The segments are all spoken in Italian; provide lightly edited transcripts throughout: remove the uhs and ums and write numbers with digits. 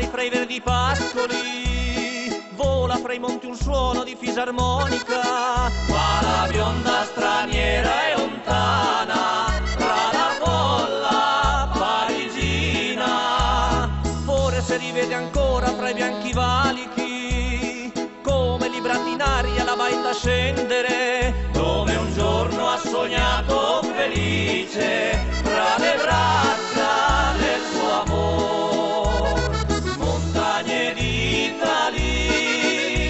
mari fra i verdi pascoli, vola fra i monti un suono di fisarmonica, ma la bionda straniera è lontana tra la folla parigina. Forse rivede ancora fra i bianchi valichi, come librati in aria la baita scendere, dove un giorno ha sognato felice fra le braccia del suo amor. Montagne d'Italie,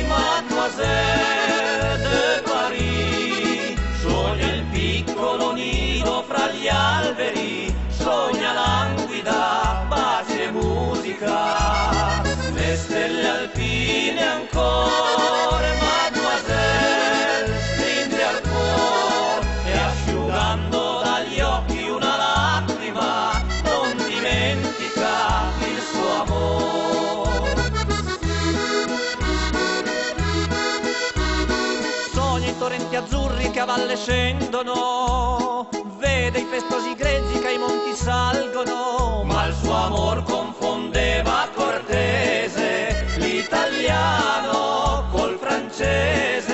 Mademoiselle de Paris, sogna il piccolo nido fra gli alberi, sogna languida pace e musica, le stelle alpine ancora, Mademoiselle stringe al cuore e asciugando dagli occhi una lacrima non dimentica il suo amore. Sogna i torrenti azzurri che a valle scendono, vede i festosi greggi che ai monti salgono, ma il suo amor confondeva cortese l'italiano col francese.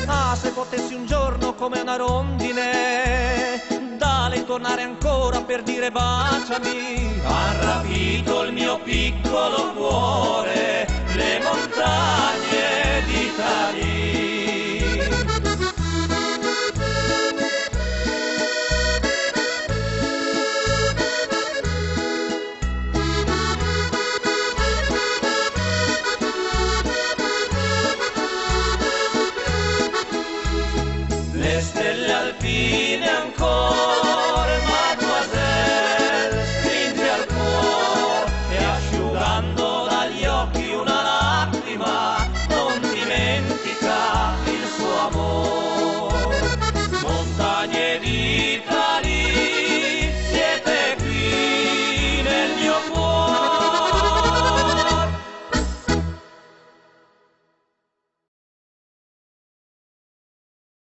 Ah, se potessi un giorno come una rondine da lei tornare ancora per dire baciami, ha rapito il mio piccolo cuore.